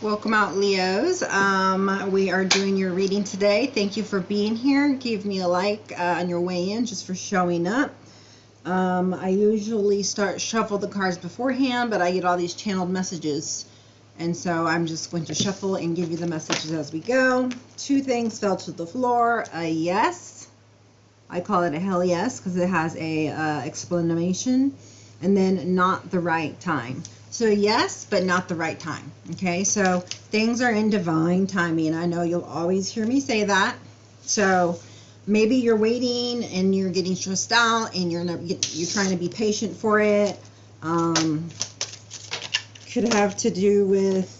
Welcome out, Leos. We are doing your reading today. Thank you for being here. Give me a like on your way in, just for showing up. I usually shuffle the cards beforehand, but I get all these channeled messages, and so I'm just going to shuffle and give you the messages as we go. Two things fell to the floor. A yes. I call it a hell yes because it has a explanation, and then not the right time. So yes, but not the right time. Okay, so things are in divine timing. I know you'll always hear me say that. So maybe you're waiting and you're getting stressed out and you're trying to be patient for it. Could have to do with,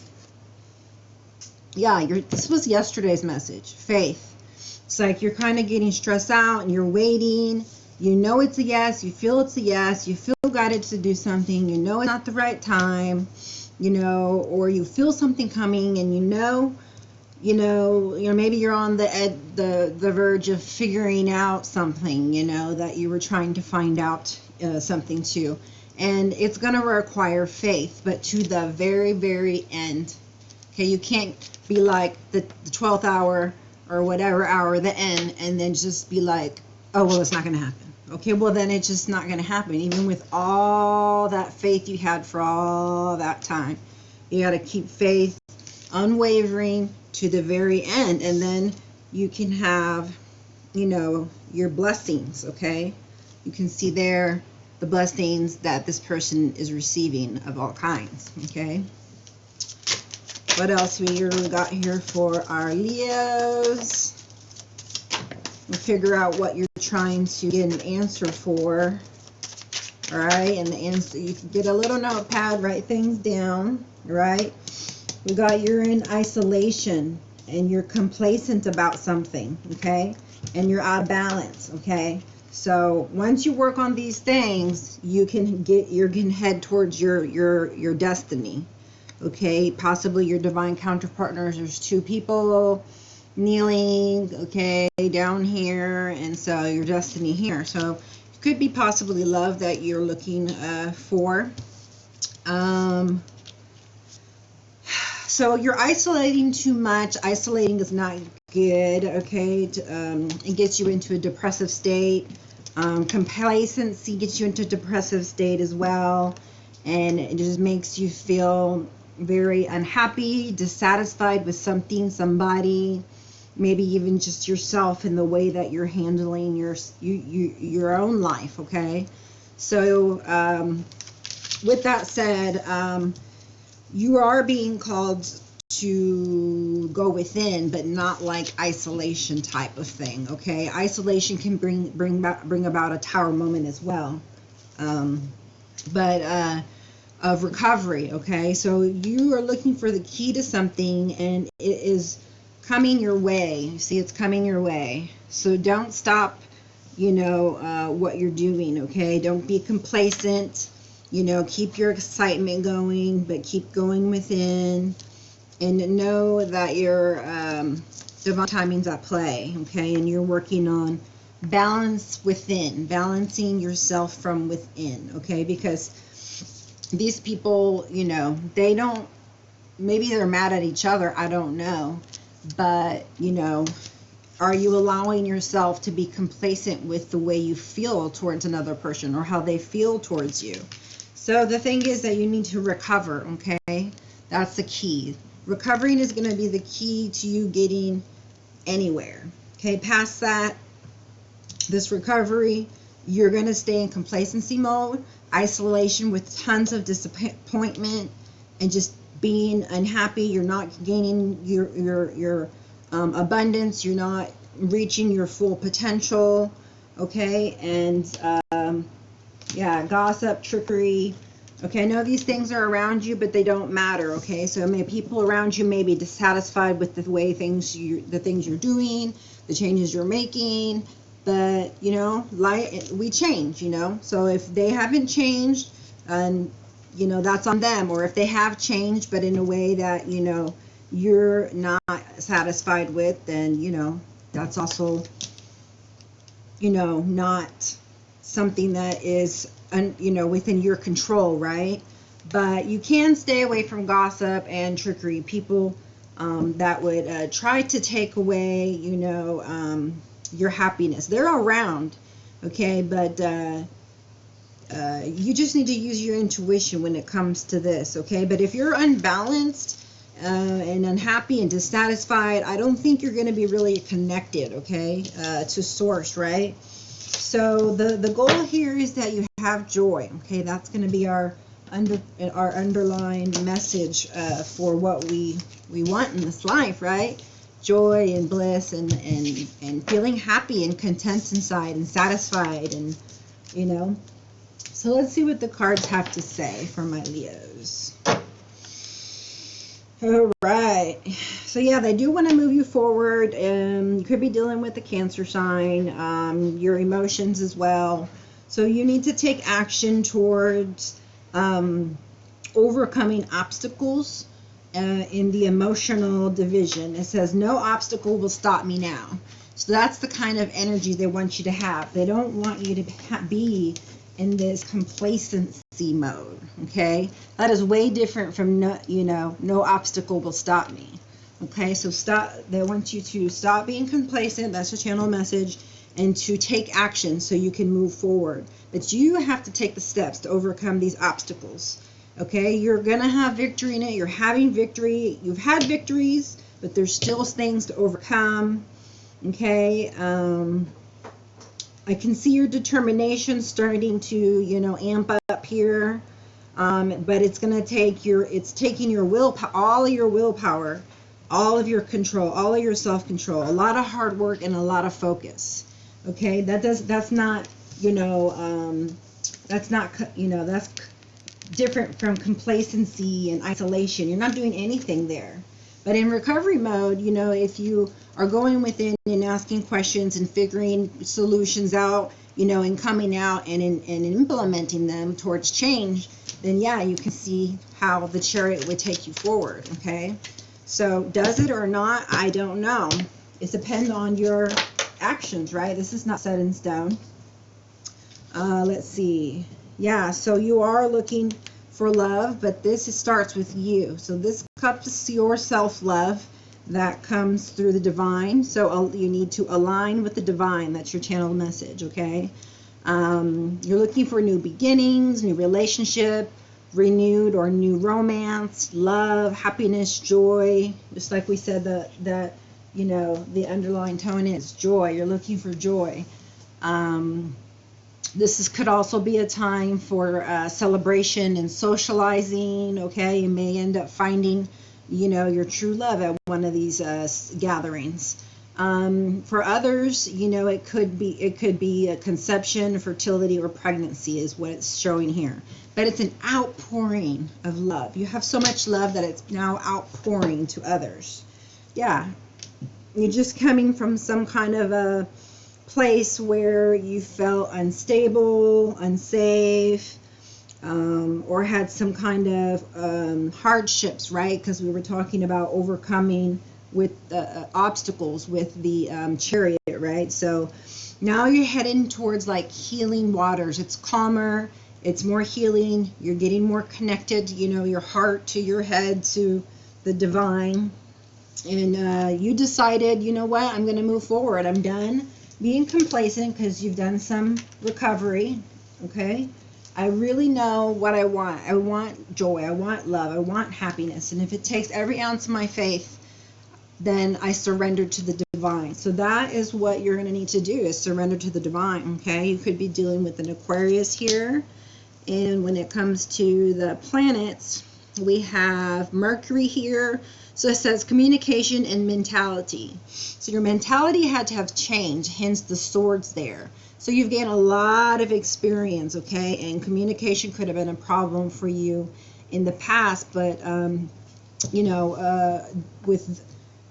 yeah, this was yesterday's message, faith. It's like you're kind of getting stressed out and you're waiting. You know it's a yes, you feel it's a yes, you feel guided to do something, you know it's not the right time, or you feel something coming and maybe you're on the verge of figuring out something, that you were trying to find out something to. And it's going to require faith, but to the very, very end. Okay, you can't be like the 12th hour or whatever hour, the end, and then just be like, oh, well, it's not going to happen. Okay, well, then it's just not going to happen. Even with all that faith you had for all that time, you got to keep faith unwavering to the very end, and then you can have, your blessings, okay? You can see there the blessings that this person is receiving of all kinds, okay? What else we got here for our Leos? We'll figure out what you're trying to get an answer for. All right, and the answer, you can get a little notepad, write things down. All right, we got you're in isolation and you're complacent about something, okay, and you're out of balance, okay. So once you work on these things, you can head towards your destiny, okay. Possibly your divine counterpartners. There's two people kneeling, okay, down here, and so your destiny here. So it could be possibly love that you're looking for. So you're isolating too much. Isolating is not good, okay. It gets you into a depressive state. Complacency gets you into a depressive state as well, and it just makes you feel very unhappy, dissatisfied with something, somebody, maybe even just yourself in the way that you're handling your own life, okay? So with that said, you are being called to go within, but not like isolation type of thing, okay? Isolation can bring about a tower moment as well, but of recovery, okay? So you are looking for the key to something, and it is coming your way. You see, it's coming your way. So don't stop, what you're doing, okay? Don't be complacent. Keep your excitement going, but keep going within, and know that your divine timing's at play, okay? And you're working on balance within, balancing yourself from within, okay? Because these people, they don't, maybe they're mad at each other, I don't know. But, are you allowing yourself to be complacent with the way you feel towards another person or how they feel towards you? So the thing is that you need to recover, okay? That's the key. Recovering is going to be the key to you getting anywhere, okay? Past that, this recovery, you're going to stay in complacency mode, isolation with tons of disappointment, and just being unhappy. You're not gaining your abundance. You're not reaching your full potential, okay? And yeah, gossip, trickery, okay? I know these things are around you, but they don't matter, okay? So maybe people around you may be dissatisfied with the way the things you're doing, the changes you're making, but we change, so if they haven't changed, and that's on them. Or if they have changed, but in a way that, you're not satisfied with, then, that's also, not something that is, within your control, right? But you can stay away from gossip and trickery. People that would try to take away, your happiness. They're around, okay? But you just need to use your intuition when it comes to this, okay? But if you're unbalanced and unhappy and dissatisfied, I don't think you're going to be really connected, okay, to source, right? So the goal here is that you have joy, okay? That's going to be our underlying message for what we want in this life, right? Joy and bliss and feeling happy and content inside and satisfied, and so let's see what the cards have to say for my Leos. All right. So yeah, they do want to move you forward. You could be dealing with the Cancer sign, your emotions as well. So you need to take action towards overcoming obstacles in the emotional division. It says, no obstacle will stop me now. So that's the kind of energy they want you to have. They don't want you to be in this complacency mode, okay? That is way different from no obstacle will stop me. Okay, so they want you to stop being complacent. That's a channel message, and to take action so you can move forward. But you have to take the steps to overcome these obstacles. Okay, you're gonna have victory in it. You're having victory. You've had victories, but there's still things to overcome. Okay, I can see your determination starting to, amp up here. But it's going to take it's taking your willpower, all of your willpower, all of your control, all of your self-control, a lot of hard work and a lot of focus. Okay, that's not, that's different from complacency and isolation. You're not doing anything there. But in recovery mode, if you are going within and asking questions and figuring solutions out, and coming out and implementing them towards change, then yeah, you can see how the Chariot would take you forward, okay? So does it or not? I don't know. It depends on your actions, right? This is not set in stone. Let's see. Yeah, so you are looking for love, but this starts with you. So this cup is your self-love that comes through the divine. So you need to align with the divine. That's your channel message, okay? You're looking for new beginnings, new relationship, renewed or new romance, love, happiness, joy. Just like we said, that the underlying tone is joy. You're looking for joy. This could also be a time for celebration and socializing, okay? You may end up finding, your true love at one of these gatherings. For others, it could be a conception, fertility, or pregnancy is what it's showing here. But it's an outpouring of love. You have so much love that it's now outpouring to others. Yeah, you're just coming from some kind of a place where you felt unstable, unsafe, or had some kind of hardships, right? Because we were talking about overcoming with obstacles with the Chariot, right? So now you're heading towards like healing waters. It's calmer, it's more healing, you're getting more connected, your heart to your head to the divine. And you decided, what, I'm going to move forward. I'm done being complacent because you've done some recovery, okay? I really know what I want. I want joy. I want love. I want happiness. And if it takes every ounce of my faith, then I surrender to the divine. So that is what you're going to need to do, is surrender to the divine, okay? You could be dealing with an Aquarius here. And when it comes to the planets, we have Mercury here. So it says communication and mentality. So your mentality had to have changed, hence the swords there. So you've gained a lot of experience, okay? And communication could have been a problem for you in the past, but, with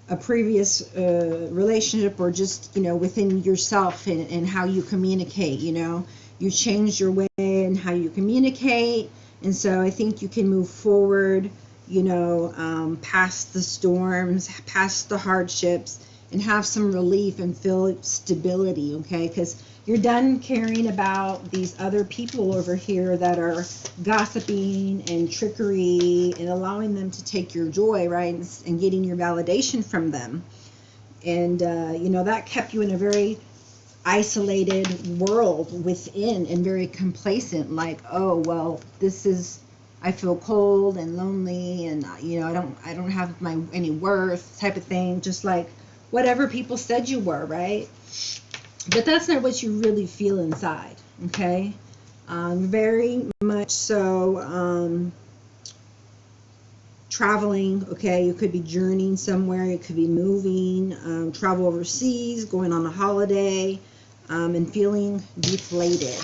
a previous relationship, or just, within yourself and how you communicate, you changed your way and how you communicate. And so I think you can move forward, past the storms, past the hardships, and have some relief and feel stability, okay? Because You're done caring about these other people over here that are gossiping and trickery and allowing them to take your joy, right? And getting your validation from them. And, you know, that kept you in a very isolated world within and very complacent, like, oh, well, this is, I feel cold and lonely and, you know, I don't have any worth type of thing, just like whatever people said you were, right? But that's not what you really feel inside, okay? Very much so traveling, okay? You could be journeying somewhere, you could be moving, travel overseas, going on a holiday, and feeling deflated.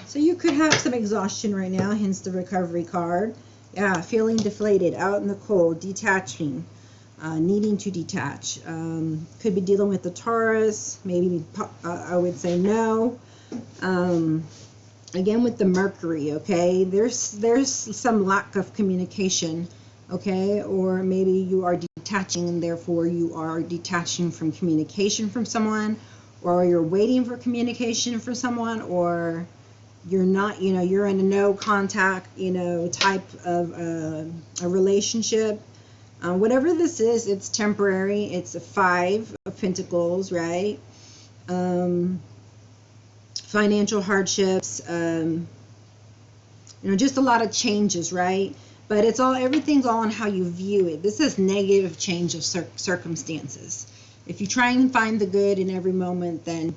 So you could have some exhaustion right now, hence the recovery card. Yeah, feeling deflated, out in the cold, detaching. Needing to detach. Could be dealing with the Taurus, maybe I would say no. Again with the Mercury, okay, there's some lack of communication, okay, or maybe you are detaching and therefore you are detaching from communication from someone, or you're waiting for communication from someone, or you're not, you know, you're in a no contact, you know, type of a relationship. Whatever this is, it's temporary. It's a 5 of Pentacles, right? Financial hardships, you know, just a lot of changes, right? But it's all, everything's all on how you view it. This is negative change of circumstances. If you try and find the good in every moment, then,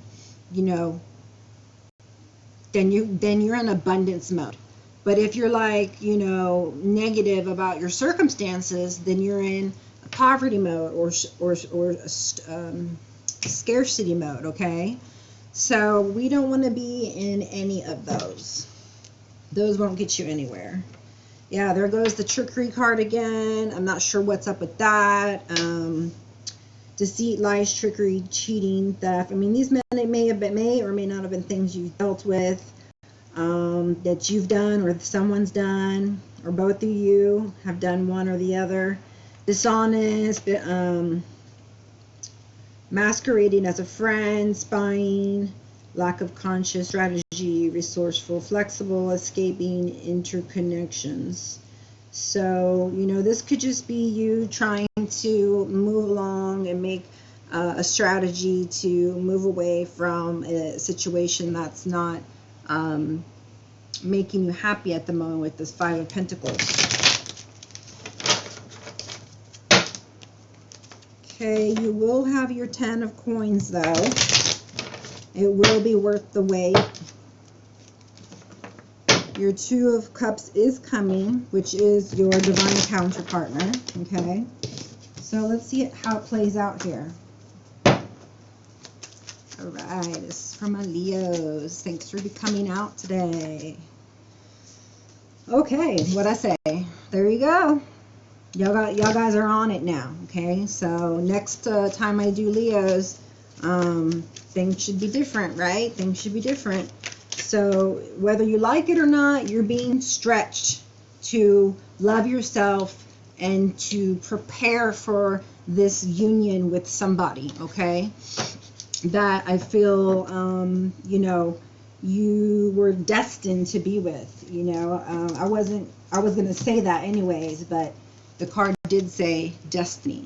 you know, then you're in abundance mode. But if you're like, you know, negative about your circumstances, then you're in a poverty mode or scarcity mode, okay? So we don't want to be in any of those. Those won't get you anywhere. Yeah, there goes the trickery card again. I'm not sure what's up with that. Deceit, lies, trickery, cheating, theft. I mean, these may or may not have been things you've dealt with. That you've done or someone's done, or both of you have done one or the other. Dishonest, masquerading as a friend, spying, lack of conscious strategy, resourceful, flexible, escaping interconnections. So, you know, this could just be you trying to move along and make a strategy to move away from a situation that's not making you happy at the moment with this 5 of Pentacles. Okay, you will have your 10 of coins though. It will be worth the wait. Your 2 of cups is coming, which is your divine counterpartner. Okay, so let's see how it plays out here. All right, this is for my Leos. Thanks for coming out today. Okay, what I say? There you go. Y'all guys are on it now. Okay, so next time I do Leos, things should be different, right? Things should be different. So whether you like it or not, you're being stretched to love yourself and to prepare for this union with somebody. Okay. That I feel, you know, you were destined to be with, you know. I was going to say that anyways, but the card did say destiny.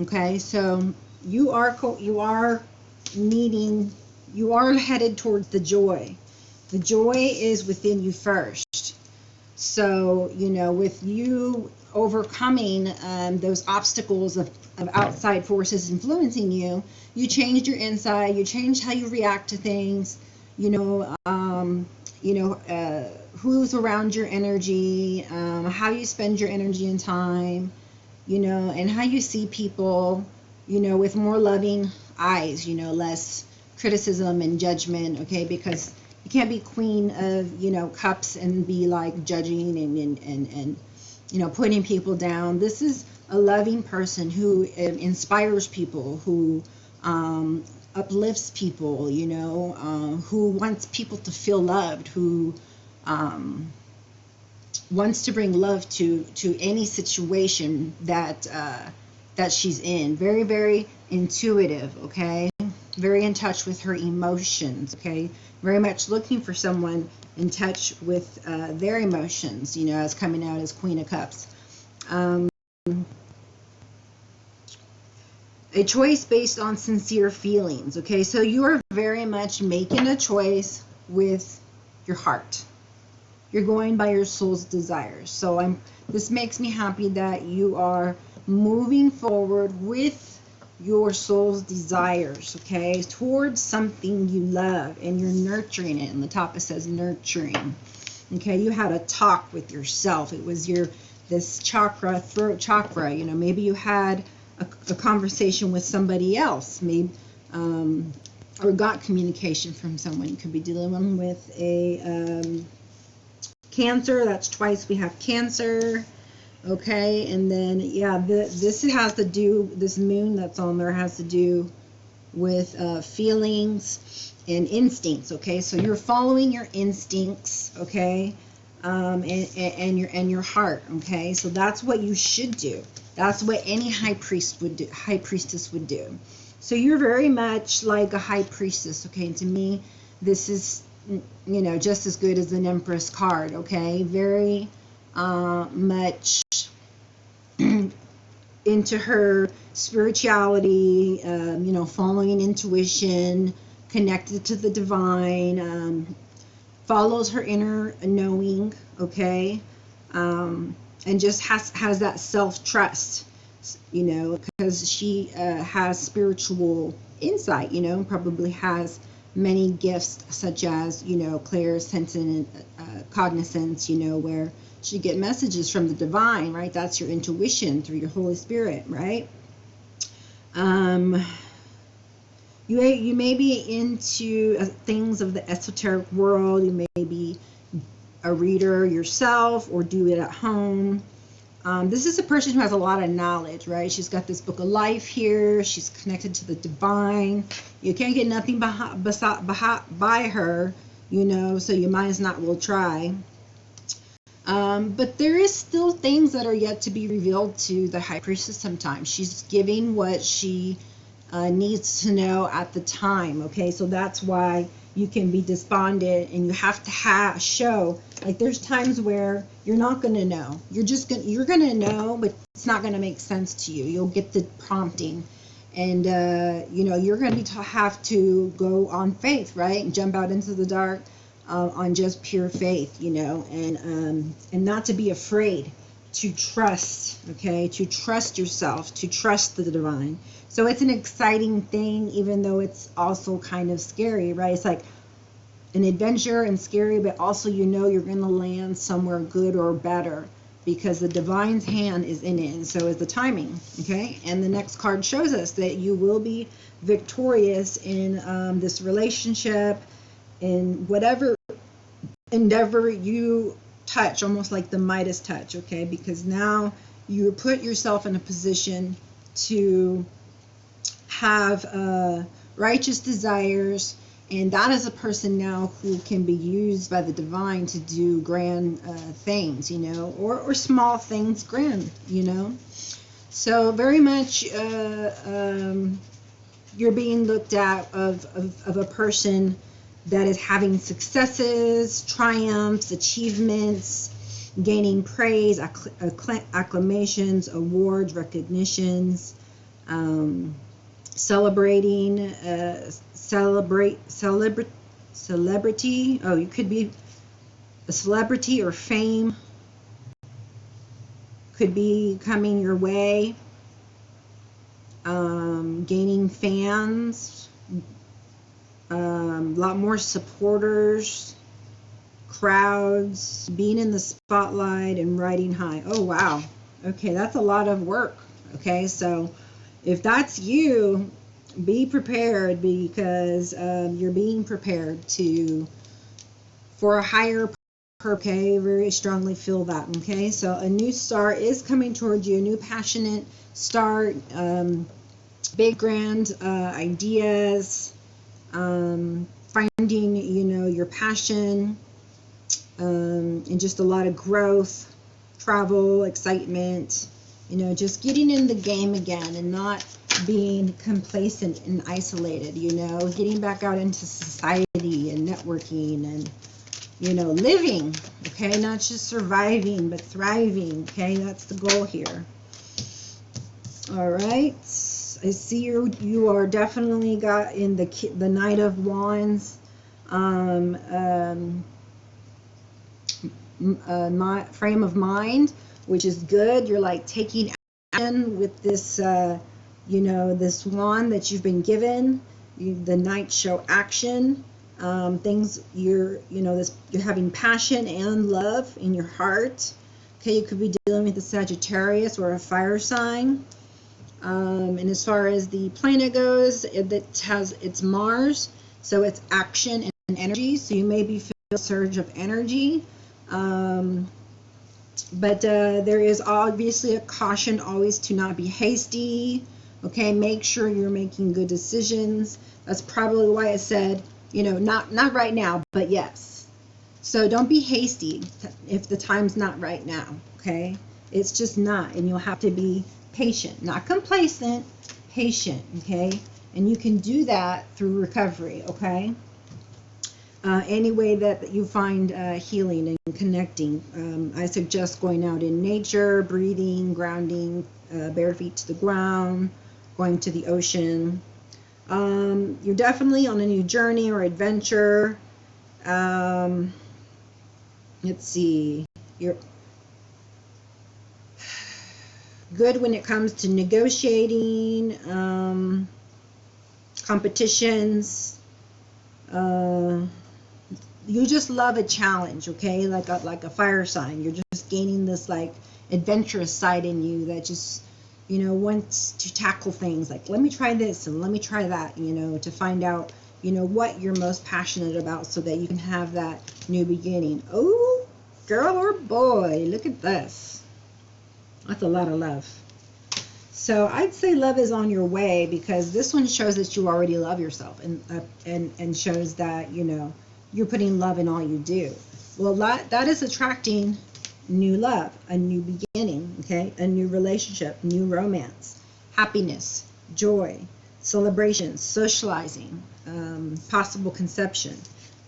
Okay, so you are headed towards the joy. The joy is within you first. So, you know, with you overcoming those obstacles of outside forces influencing you, you changed your inside, you changed how you react to things, who's around your energy, how you spend your energy and time, and how you see people, with more loving eyes, less criticism and judgment, okay? Because you can't be queen of, cups and be like judging and putting people down. This is a loving person who inspires people, who uplifts people, who wants people to feel loved, who wants to bring love to any situation that she's in. Very, very intuitive, okay? very in touch with her emotions, okay? Very much looking for someone in touch with their emotions, you know, as coming out as Queen of Cups. A choice based on sincere feelings, okay? So you are very much making a choice with your heart. You're going by your soul's desires. So this makes me happy that you are moving forward with your soul's desires, okay, towards something you love, and you're nurturing it. And the top it says nurturing. Okay, you had a talk with yourself. It was this chakra, throat chakra. You know, maybe you had a conversation with somebody else, maybe, or got communication from someone. You could be dealing with a Cancer. That's twice we have Cancer. Okay, and then yeah, this has to do, this moon that's on there has to do with feelings and instincts. Okay, so you're following your instincts, okay, and your heart. Okay, so that's what you should do. That's what any high priestess would do. So you're very much like a high priestess. Okay, and to me, this is, you know, just as good as an Empress card. Okay, very much into her spirituality, you know, following intuition, connected to the divine, follows her inner knowing, okay, and just has that self-trust, you know, because she has spiritual insight, you know, probably has many gifts such as, you know, clairsentience and cognizance, you know, where she get messages from the divine, right? That's your intuition through your Holy Spirit, right? You may be into things of the esoteric world. You may be a reader yourself or do it at home. This is a person who has a lot of knowledge, right? She's got this book of life here. She's connected to the divine. You can't get nothing by her, you know, so you might as not well try. But there is still things that are yet to be revealed to the high priestess sometimes. She's giving what she needs to know at the time, okay? So that's why you can be despondent, and you have to show, like, there's times where you're not going to know. You're going to know, but it's not going to make sense to you. You'll get the prompting, and you know, you're going to have to go on faith, right? And jump out into the dark. On just pure faith, you know, and not to be afraid, to trust, okay, to trust yourself, to trust the divine. So it's an exciting thing, even though it's also kind of scary, right? It's like an adventure and scary, but also, you know, you're going to land somewhere good or better because the divine's hand is in it, and so is the timing, okay? And the next card shows us that you will be victorious in this relationship, in whatever endeavor you touch, almost like the Midas touch, okay? Because now you put yourself in a position to have righteous desires, and that is a person now who can be used by the divine to do grand things, you know, or small things grand, you know. So very much you're being looked at of a person that is having successes, triumphs, achievements, gaining praise, acclamations, awards, recognitions, celebrating, celebrity. Oh, you could be a celebrity, or fame could be coming your way. Gaining fans. A lot more supporters, crowds, being in the spotlight, and riding high. Oh, wow. Okay, that's a lot of work. Okay, so if that's you, be prepared, because you're being prepared for a higher purpose. Okay, very strongly feel that. Okay, so a new start is coming towards you, a new passionate start, big grand ideas. Finding, you know, your passion, and just a lot of growth, travel, excitement, You know, just getting in the game again and not being complacent and isolated, you know, getting back out into society and networking and, you know, living, okay, not just surviving, but thriving, okay, that's the goal here. All right, I see you are definitely got in the Knight of Wands, frame of mind, which is good. You're like taking action with this, you know, this wand that you've been given. The Knights show action. Things you know, this, you're having passion and love in your heart. Okay, you could be dealing with a Sagittarius or a fire sign. And as far as the planet goes, it's Mars, so it's action and energy. So you maybe feel a surge of energy. But there is obviously a caution always to not be hasty. Okay, make sure you're making good decisions. That's probably why I said, you know, not right now, but yes. So don't be hasty if the time's not right now. Okay, it's just not, and you'll have to be patient, not complacent, patient. Okay, and you can do that through recovery. Okay. Any way that you find healing and connecting. I suggest going out in nature, breathing, grounding, bare feet to the ground, going to the ocean. You're definitely on a new journey or adventure. Let's see. You're good when it comes to negotiating, competitions. You just love a challenge, okay? Like a fire sign. You're just gaining this like adventurous side in you that just, you know, wants to tackle things like, let me try this and let me try that, you know, to find out, you know, what you're most passionate about so that you can have that new beginning. Oh, girl or boy, look at this. That's a lot of love. So I'd say love is on your way, because this one shows that you already love yourself, and shows that, you know, you're putting love in all you do. Well, that is attracting new love, a new beginning, okay? A new relationship, new romance, happiness, joy, celebration, socializing, possible conception.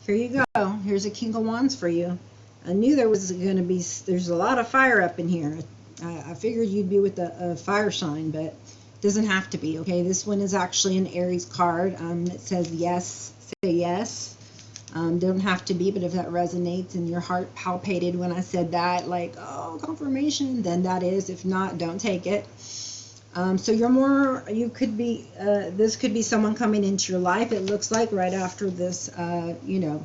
Here you go. Here's a King of Wands for you. I knew there was going to be, there's a lot of fire up in here. I figured you'd be with a fire sign, but it doesn't have to be, okay? This one is actually an Aries card. It says yes, say yes. Don't have to be, but if that resonates and your heart palpated when I said that, like, oh, confirmation, then that is. If not, don't take it. So you're more, you could be, this could be someone coming into your life. It looks like right after this, you know,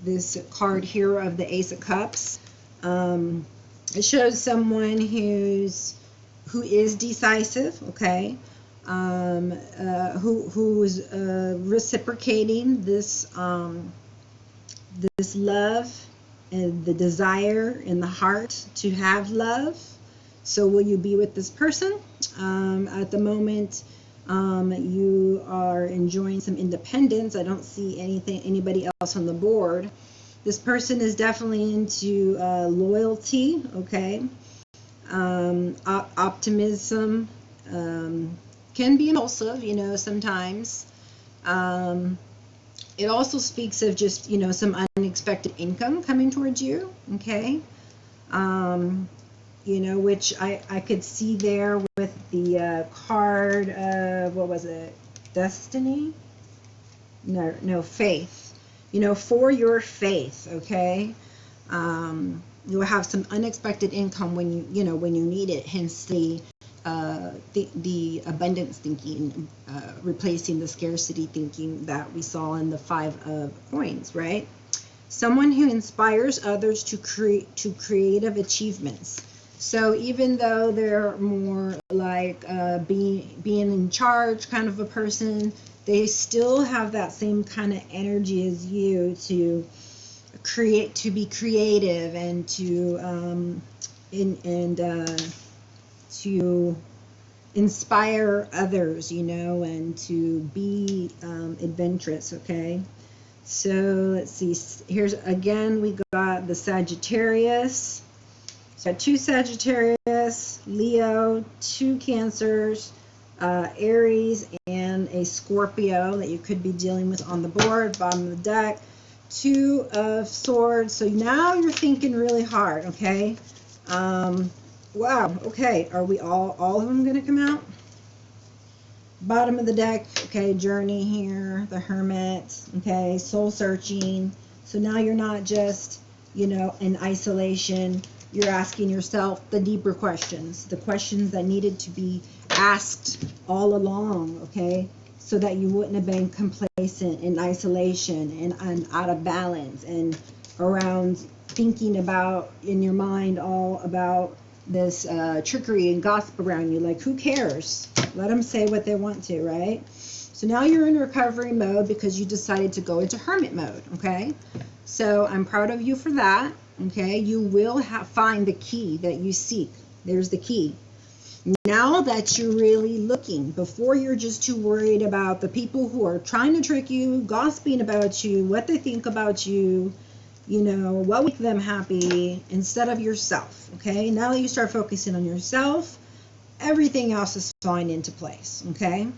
this card here of the Ace of Cups. It shows someone who is decisive, okay? Who's reciprocating this this love and the desire in the heart to have love. So will you be with this person? At the moment, you are enjoying some independence. I don't see anybody else on the board. This person is definitely into loyalty, okay? Optimism. Can be impulsive, you know, sometimes. It also speaks of just, you know, some unexpected income coming towards you, okay? You know, which I could see there with the card of, what was it? Destiny? No, faith. You know, for your faith, okay? You'll have some unexpected income when you know, when you need it, hence the abundance thinking, replacing the scarcity thinking that we saw in the Five of Coins, right? Someone who inspires others to creative achievements. So even though they're more like being in charge kind of a person, they still have that same kind of energy as you to be creative and to to inspire others, you know, and to be adventurous, okay? So let's see, here's again, we got the Sagittarius. So two Sagittarius, Aquarius, Leo, 2 Cancers, Aries, and a Scorpio that you could be dealing with on the board, bottom of the deck. 2 of Swords. So now you're thinking really hard, okay? Wow, okay. Are we all of them going to come out? Bottom of the deck, okay, Journey here, the Hermit, okay, soul searching. So now you're not just, you know, in isolation. You're asking yourself the deeper questions, the questions that needed to be asked all along, okay, so that you wouldn't have been complacent in isolation and out of balance and around thinking about in your mind all about this trickery and gossip around you. Like, who cares? Let them say what they want to, right? So now you're in recovery mode because you decided to go into hermit mode, okay? So I'm proud of you for that, okay? You will find the key that you seek. There's the key. Now that you're really looking, before you're just too worried about the people who are trying to trick you, gossiping about you, what they think about you, you know, what would make them happy, instead of yourself, okay? Now that you start focusing on yourself, everything else is falling into place, okay?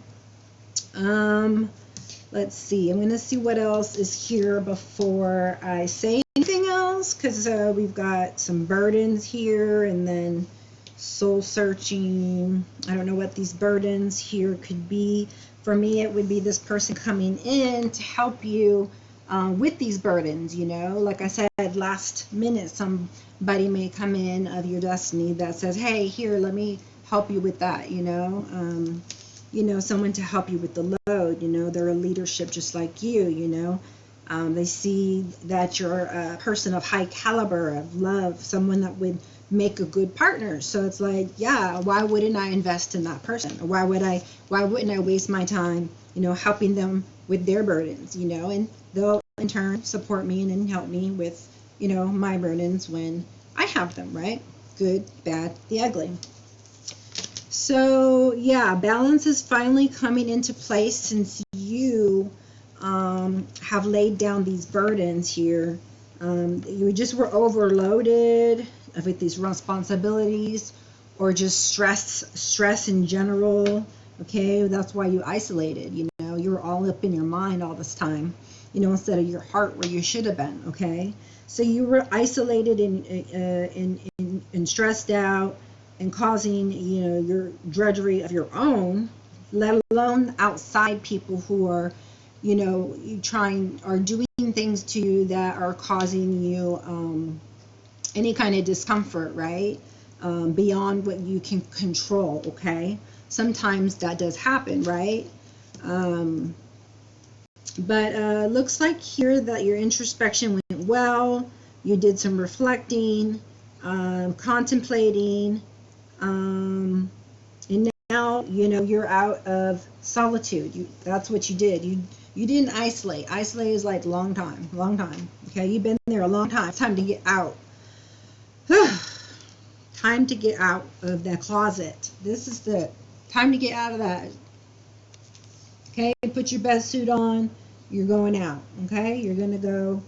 Let's see. I'm going to see what else is here before I say anything else, because we've got some burdens here, and then soul searching. I don't know what these burdens here could be. For me, it would be this person coming in to help you with these burdens, you know. Like I said, last minute, somebody may come in of your destiny that says, hey, here, let me help you with that, you know, someone to help you with the load, you know, they're a leadership just like you know, they see that you're a person of high caliber, of love, someone that would make a good partner. So it's like, yeah, why wouldn't I invest in that person? Or why wouldn't I waste my time, you know, helping them with their burdens, you know, and they'll in turn support me and then help me with, you know, my burdens when I have them, right? Good, bad, the ugly. So yeah, balance is finally coming into place since you have laid down these burdens here. You just were overloaded with these responsibilities, or just stress in general. Okay, that's why you isolated. You know, you were all up in your mind all this time, you know, instead of your heart where you should have been. Okay, so you were isolated and stressed out, and causing, you know, your drudgery of your own, let alone outside people who are, you know, are doing things to you that are causing you any kind of discomfort, right? Beyond what you can control, okay? Sometimes that does happen, right? But looks like here that your introspection went well. You did some reflecting, contemplating, and now, you know, you're out of solitude. That's what you did. You didn't isolate. Isolate is like long time. Okay, you've been there a long time. It's time to get out. Time to get out of that closet. This is the time to get out of that. Okay, put your best suit on. You're going out. Okay, you're gonna go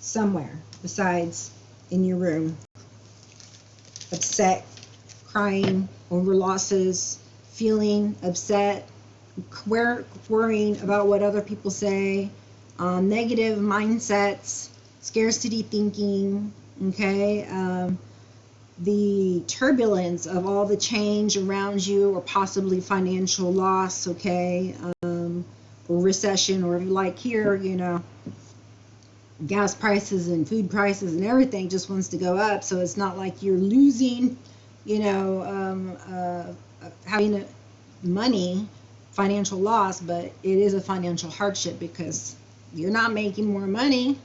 somewhere besides in your room, upset, crying over losses, feeling upset, worrying about what other people say, negative mindsets, scarcity thinking, okay, the turbulence of all the change around you, or possibly financial loss, okay, or recession, or like here, you know, gas prices and food prices and everything just wants to go up. So it's not like you're losing, you know, having money, financial loss, but it is a financial hardship because you're not making more money.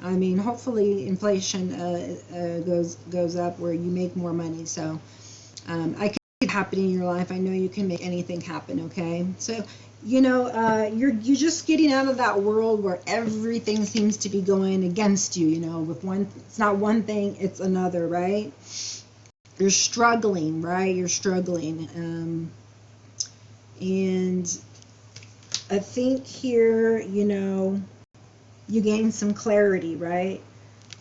I mean, hopefully inflation goes up where you make more money. So I can happen in your life. I know you can make anything happen. Okay, so you know, you're just getting out of that world where everything seems to be going against you. You know, with it's not one thing, it's another, right? You're struggling, right? You're struggling, and I think here, you know, you gain some clarity, right?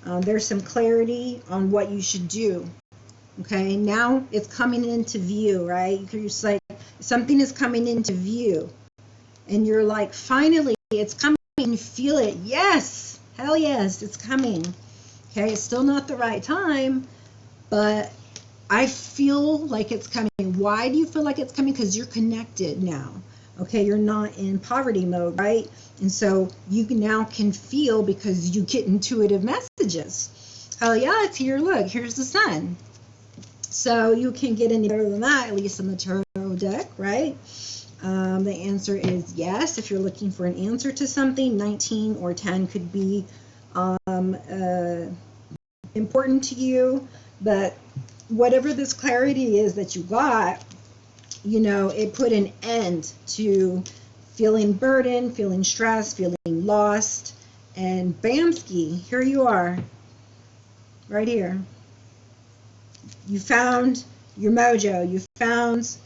There's some clarity on what you should do, Okay, now it's coming into view, right? You're just like, something is coming into view. And you're like, finally, it's coming. You feel it. Yes, hell yes, it's coming. Okay, it's still not the right time, but I feel like it's coming. Why do you feel like it's coming? Because you're connected now. Okay, you're not in poverty mode, right? And so you now can feel because you get intuitive messages. Hell yeah, it's here. Look, here's the sun. So you can get any better than that, at least in the tarot deck, right? The answer is yes. If you're looking for an answer to something, 19 or 10 could be important to you. But whatever this clarity is that you got, you know, it put an end to feeling burdened, feeling stressed, feeling lost. And bamski, here you are, right here. You found your mojo. You found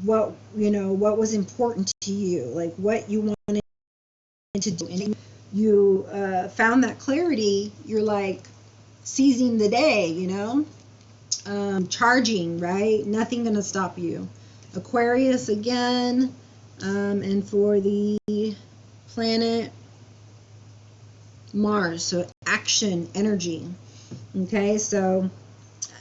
what, you know, what was important to you, like what you wanted to do. And you found that clarity. You're like seizing the day, you know, charging, right? Nothing gonna stop you. Aquarius again, and for the planet Mars, so action, energy. Okay, so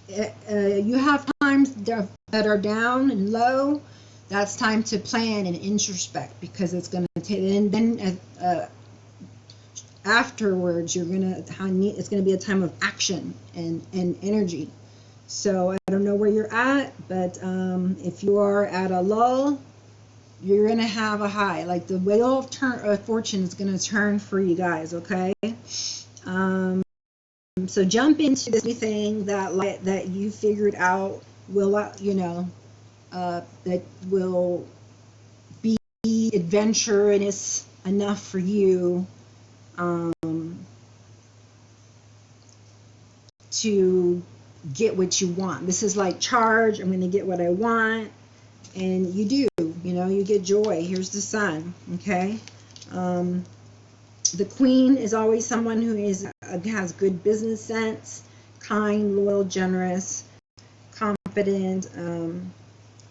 you have times that are down and low. That's time to plan and introspect, because it's going to take, and then afterwards it's going to be a time of action and energy. So I don't know where you're at, but if you are at a lull, you're going to have a high. Like the wheel of fortune is going to turn for you guys, okay? So jump into this new thing that you figured out will, you know, that will be adventurous enough for you to get what you want. This is like charge. I'm going to get what I want, and you do. You know, you get joy. Here's the sun. Okay. The queen is always someone who has good business sense, kind, loyal, generous, confident,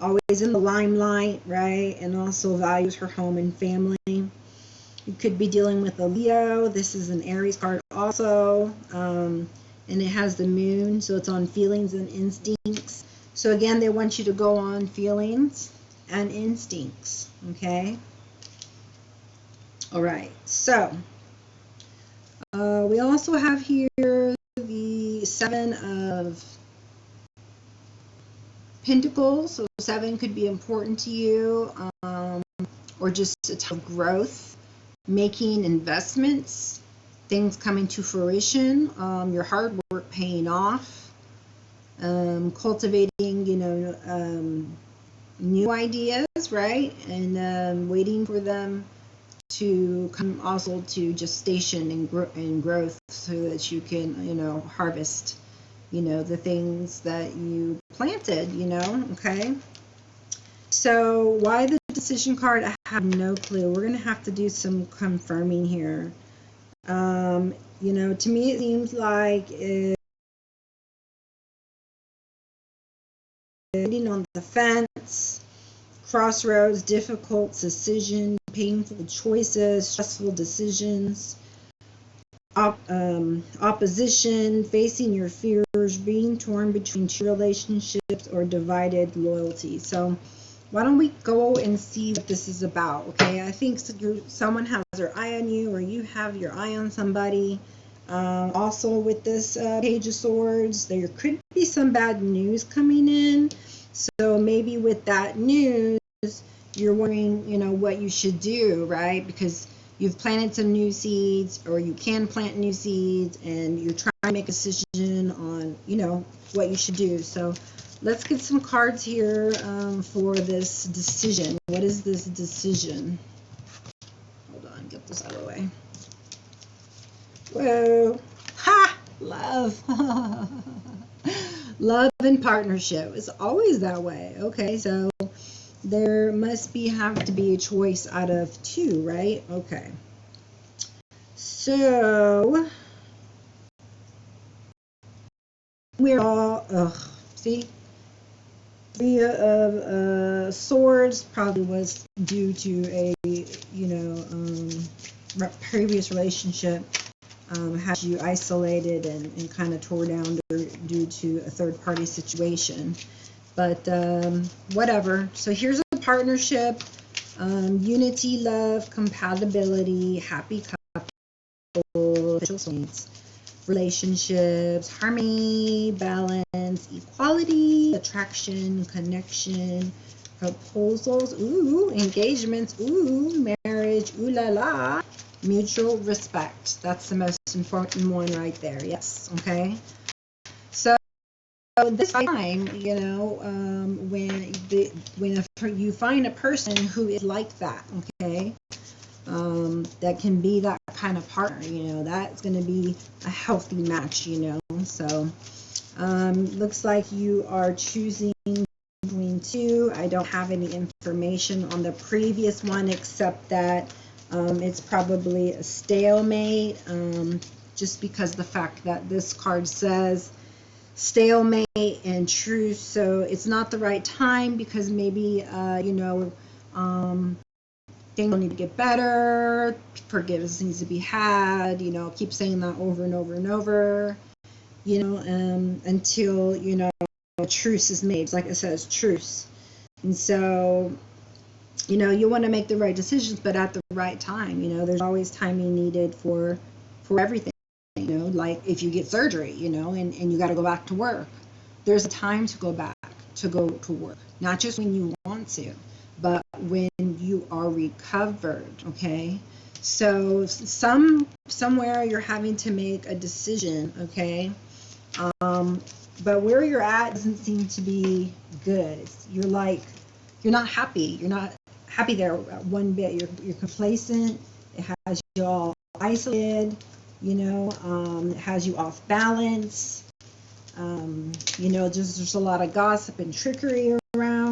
always in the limelight, right? And also values her home and family. You could be dealing with a Leo. This is an Aries card also, and it has the moon, so it's on feelings and instincts. So again, they want you to go on feelings and instincts, okay? All right, so we also have here the 7 of Pentacles. So 7 could be important to you, or just a time of growth, making investments, things coming to fruition, your hard work paying off, cultivating, you know, new ideas, right? And waiting for them to come also to gestation and growth, so that you can, you know, harvest, you know, the things that you planted, you know, okay? So why the decision card? I have no clue. We're going to have to do some confirming here. You know, to me it seems like sitting on the fence, crossroads, difficult decision, painful choices, stressful decisions, opposition, facing your fears, being torn between two relationships, or divided loyalty. So why don't we go and see what this is about, okay? I think someone has their eye on you, or you have your eye on somebody. Also with this Page of Swords, there could be some bad news coming in. So maybe with that news, you're wondering, you know, what you should do, right? Because you've planted some new seeds, or you can plant new seeds, and you're trying to make a decision on, you know, what you should do. So let's get some cards here for this decision. What is this decision? Hold on, get this out of the way. Whoa. Ha! Love. Love and partnership. It's always that way. Okay, so there must have to be a choice out of 2, right? Okay. So we're all See? Three of Swords probably was due to a, previous relationship had you isolated and kind of tore down due to a third-party situation. But whatever. So here's a partnership, unity, love, compatibility, happy couple, relationships, harmony, balance, equality, attraction, connection, proposals, ooh, engagements, ooh, marriage, ooh la la, mutual respect. That's the most important one right there. Yes. Okay. So this time, when you find a person who is like that, okay, that can be that kind of partner, that's going to be a healthy match, So looks like you are choosing between two. I don't have any information on the previous one except that it's probably a stalemate, just because the fact that this card says stalemate and truce. So it's not the right time because maybe things need to get better, forgiveness needs to be had, keep saying that over and over and over, until a truce is made. Like it says, truce. And so you want to make the right decisions, but at the right time. There's always timing needed for everything. Like if you get surgery, and you got to go back to work, there's a time to go back to work, not just when you want to, but when you are recovered. Okay, so somewhere you're having to make a decision. Okay, but where you're at doesn't seem to be good. You're not happy. You're not happy there one bit. You're complacent. It has you all isolated. It has you off balance. There's a lot of gossip and trickery around.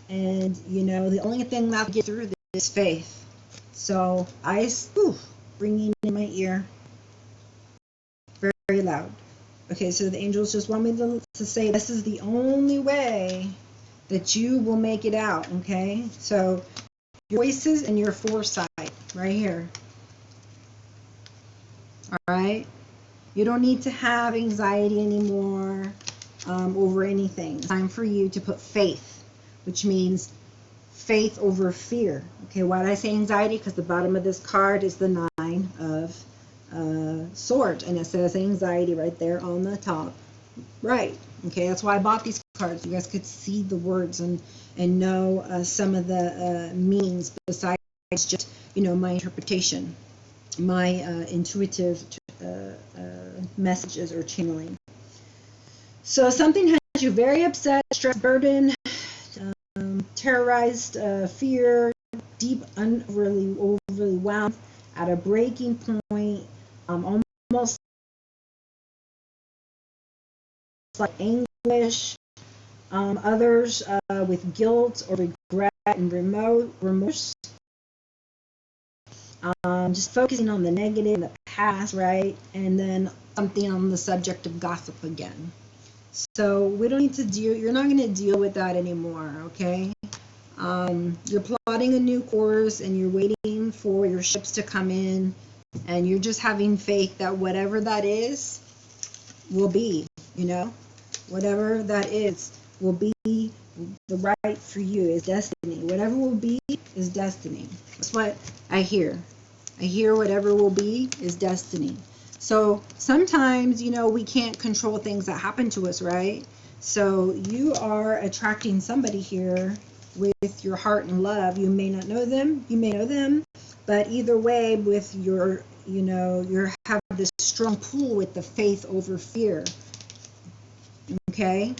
And, the only thing that will get through this is faith. So, ringing in my ear. Very, very loud. Okay, so the angels just want me to say this is the only way that you will make it out, okay? So, your voices and your foresight right here. All right? You don't need to have anxiety anymore over anything. It's time for you to put faith, which means faith over fear. Okay, why did I say anxiety? Because the bottom of this card is the 9 of Swords, and it says anxiety right there on the top. Right. Okay, that's why I bought these cards. You guys could see the words and know some of the meanings besides just, my interpretation, my intuitive messages or channeling. So something has you very upset, stressed, burdened, terrorized, fear, deep, overly wound, at a breaking point, almost like anguish. Others with guilt or regret and remorse. Just focusing on the negative, the past, right? And then something on the subject of gossip again. So we don't need to you're not going to deal with that anymore, okay? You're plotting a new course and you're waiting for your ships to come in, and you're just having faith that whatever that is will be, whatever that is will be the right for you, is destiny. Whatever will be is destiny. That's what I hear. I hear whatever will be is destiny. So sometimes, we can't control things that happen to us, right? So you are attracting somebody here with your heart and love. You may not know them, you may know them, but either way, with your, you have this strong pull with the faith over fear. Okay?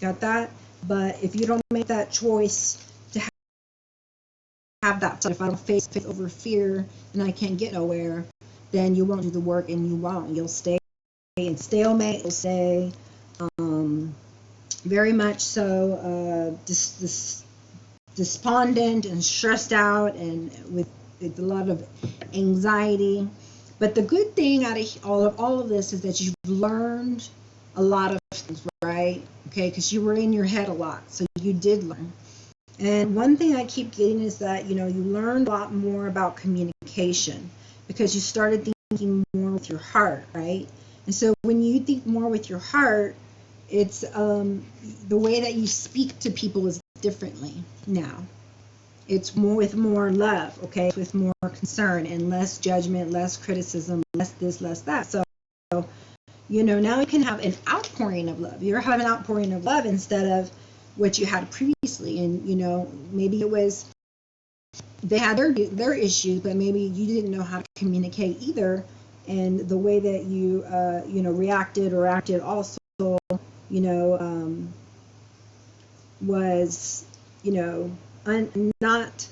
Got that? But if you don't make that choice to have that, if I don't face faith over fear and I can't get nowhere, then you won't do the work and you won't. You'll stay in stalemate. You'll stay very much so despondent and stressed out and with a lot of anxiety. But the good thing out of all of this is that you've learned a lot of things, right? Okay, because you were in your head a lot, so you did learn. And one thing I keep getting is that, you learned a lot more about communication because you started thinking more with your heart, right? And so when you think more with your heart, it's the way that you speak to people is differently now. It's more with more love, okay, with more concern and less judgment, less criticism, less this, less that. So, now you can have an outpouring of love. You're having an outpouring of love instead of what you had previously. And, maybe it was they had their issues, but maybe you didn't know how to communicate either. And the way that you, reacted or acted also, was, not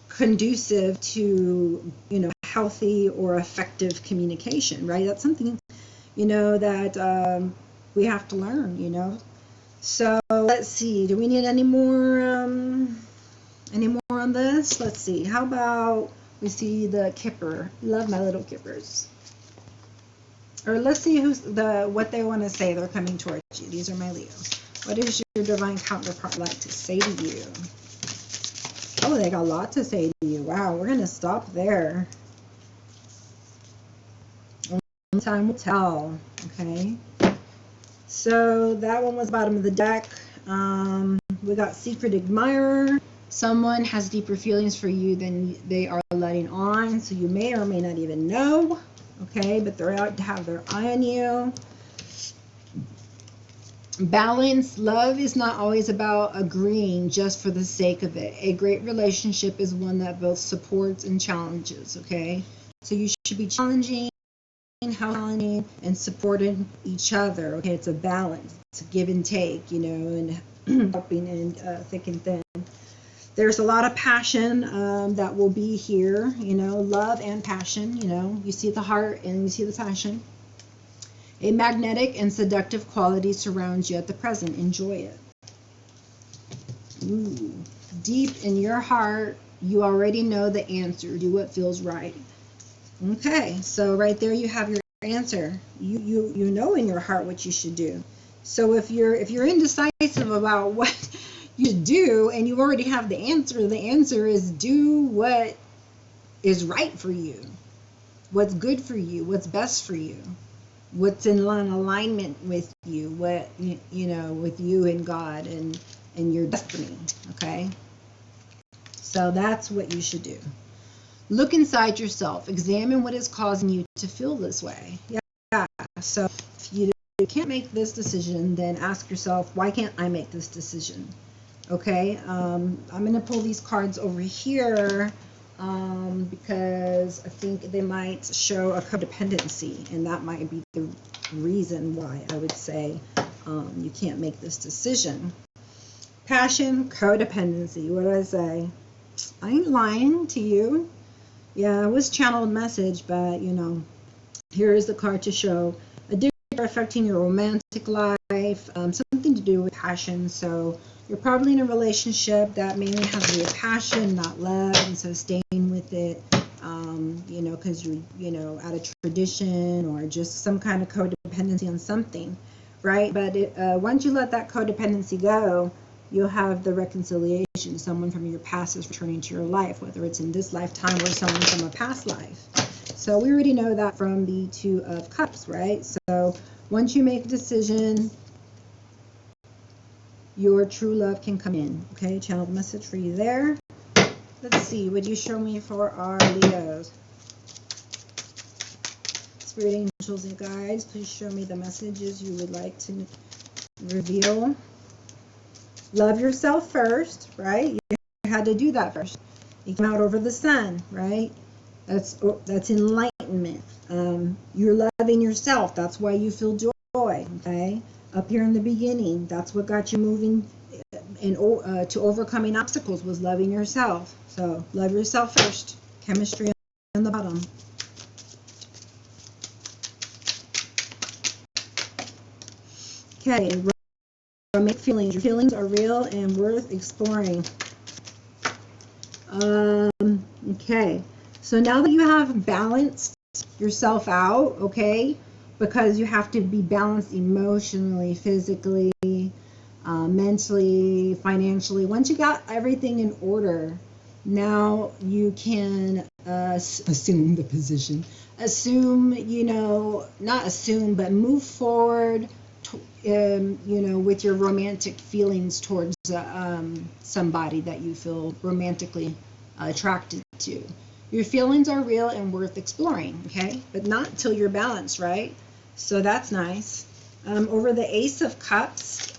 conducive to, healthy or effective communication, right? That's something, that we have to learn. So let's see, do we need any more on this? Let's see, how about we see the Kipper. Love my little Kippers. Or let's see what they want to say. They're coming towards you. These are my Leos. What is your divine counterpart like to say to you? Oh, they got a lot to say to you. Wow, we're going to stop there. Only time will tell. Okay. So that one was bottom of the deck. We got secret admirer. Someone has deeper feelings for you than they are letting on. So you may or may not even know. Okay, but they're out to have their eye on you. Balance. Love is not always about agreeing just for the sake of it. A great relationship is one that both supports and challenges. Okay, so you should be challenging, and supporting each other. Okay, it's a balance. It's a give and take, and helping and thick and thin. There's a lot of passion that will be here, love and passion. You see the heart and you see the passion. A magnetic and seductive quality surrounds you at the present. Enjoy it. Ooh. Deep in your heart, you already know the answer. Do what feels right. Okay, so right there you have your answer. You know in your heart what you should do. So if you're indecisive about what you do and you already have the answer is do what is right for you, what's good for you, what's best for you, what's in alignment with you, what with you and God and your destiny. Okay, so that's what you should do. Look inside yourself. Examine what is causing you to feel this way. Yeah. So if you can't make this decision, then ask yourself, why can't I make this decision? Okay. I'm going to pull these cards over here because I think they might show a codependency, and that might be the reason why I would say you can't make this decision. Passion, codependency. What did I say? I ain't lying to you. Yeah, it was channeled message, but here is the card to show addiction affecting your romantic life, something to do with passion. So you're probably in a relationship that mainly has to do with passion, not love, and so staying with it, because you're, out of tradition or just some kind of codependency on something, right? But once you let that codependency go, you'll have the reconciliation. Someone from your past is returning to your life, whether it's in this lifetime or someone from a past life. So we already know that from the Two of Cups, right? So once you make a decision, your true love can come in. Okay, channeled message for you there. Let's see, would you show me for our Leos? Spirit angels and guides, please show me the messages you would like to reveal. Love yourself first, right? You had to do that first. You came out over the sun, right? That's enlightenment. You're loving yourself. That's why you feel joy, okay? Up here in the beginning, that's what got you moving and to overcoming obstacles was loving yourself. So love yourself first. Chemistry on the bottom. Okay. Romantic feelings. Your feelings are real and worth exploring. Okay, so now that you have balanced yourself out, okay, because you have to be balanced emotionally, physically, mentally, financially. Once you got everything in order, now you can assume the position. Assume, not assume, but move forward, with your romantic feelings towards somebody that you feel romantically attracted to. Your feelings are real and worth exploring, okay? But not till you're balanced, right? So that's nice. Over the Ace of Cups,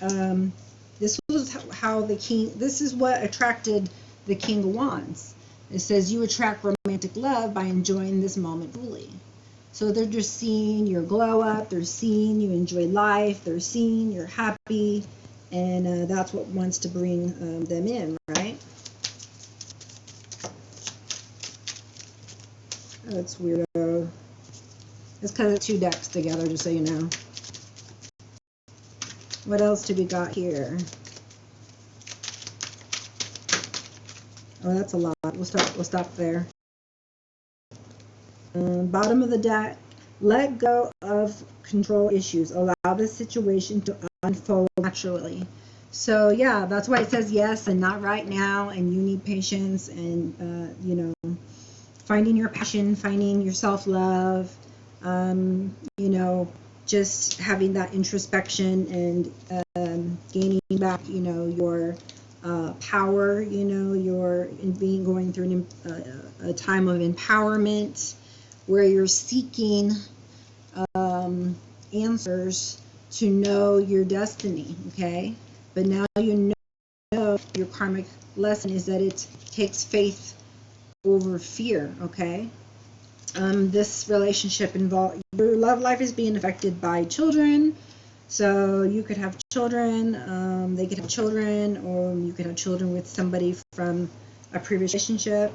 this was how the king, this is what attracted the King of Wands. It says you attract romantic love by enjoying this moment fully. So they're just seeing your glow up, they're seeing you enjoy life, they're seeing you're happy, and that's what wants to bring them in, right? That's weirdo. It's because it's 2 decks together, just so you know. What else do we got here? Oh, that's a lot. We'll stop there. Bottom of the deck. Let go of control issues. Allow the situation to unfold naturally. So yeah, that's why it says yes and not right now, and you need patience and finding your passion, finding your self-love, just having that introspection and gaining back, your power, you're going through a time of empowerment where you're seeking answers to know your destiny, okay? But now you know your karmic lesson is that it takes faith over fear, okay? This relationship involves, your love life is being affected by children. So you could have children, they could have children, or you could have children with somebody from a previous relationship.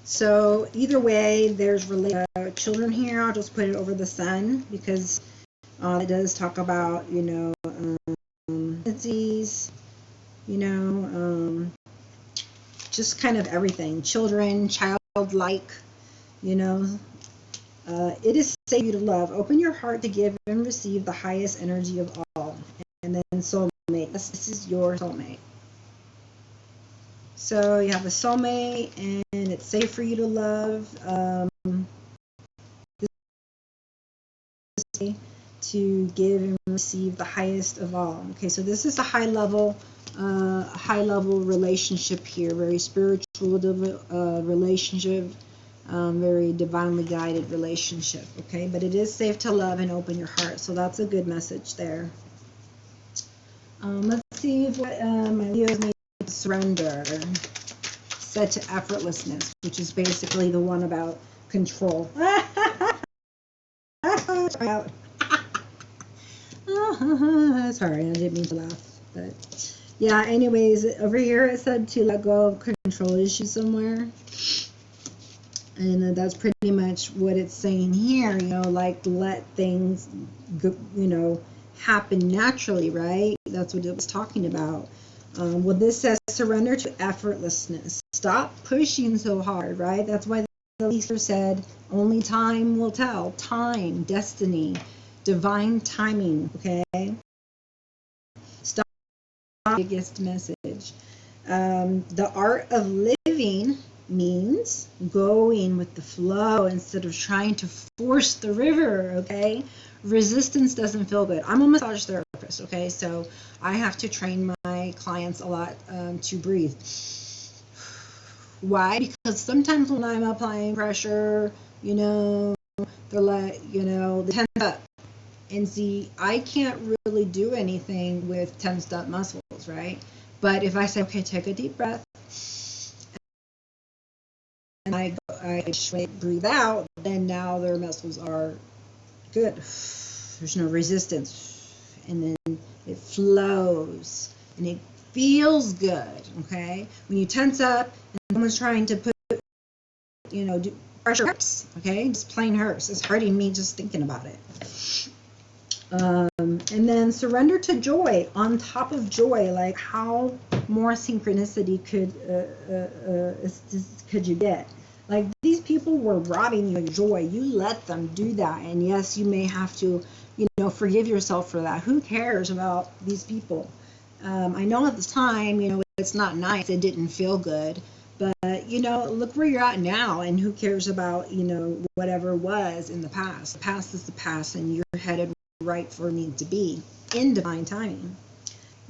So either way, there's children here. I'll just put it over the sun because it does talk about, disease, just kind of everything. Children, childlike, it is safe for you to love. Open your heart to give and receive the highest energy of all. And then soulmate. This is your soulmate. So you have a soulmate, and it's safe for you to love. To give and receive the highest of all. Okay, so this is a high level relationship here. Very spiritual relationship. Very divinely guided relationship, okay? But it is safe to love and open your heart, so that's a good message there. Let's see what my Leos need to surrender. Set to effortlessness, which is basically the one about control. Sorry, I didn't mean to laugh, but yeah, anyways, over here it said to let go of control issues somewhere. And that's pretty much what it's saying here, like let things, happen naturally, right? That's what it was talking about. Well, this says surrender to effortlessness. Stop pushing so hard, right? That's why the leader said only time will tell. Time, destiny, divine timing, okay? Stop, biggest message. The art of living means going with the flow instead of trying to force the river, okay? Resistance doesn't feel good. I'm a massage therapist, okay? So I have to train my clients a lot to breathe. Why? Because sometimes when I'm applying pressure, they're like, they tense up. And see, I can't really do anything with tensed up muscles, right? But if I say, okay, take a deep breath, and I breathe out, then now their muscles are good. There's no resistance. And then it flows and it feels good, okay? When you tense up and someone's trying to put, do pressure hurts, okay? Just plain hurts. It's hurting me just thinking about it. And then surrender to joy on top of joy. Like how more synchronicity could you get? Like these people people were robbing you of your joy, you let them do that. And yes, you may have to, forgive yourself for that. Who cares about these people? I know at the time, it's not nice. It didn't feel good. But, look where you're at now, and who cares about, whatever was in the past. The past is the past, and you're headed right for need to be in divine timing.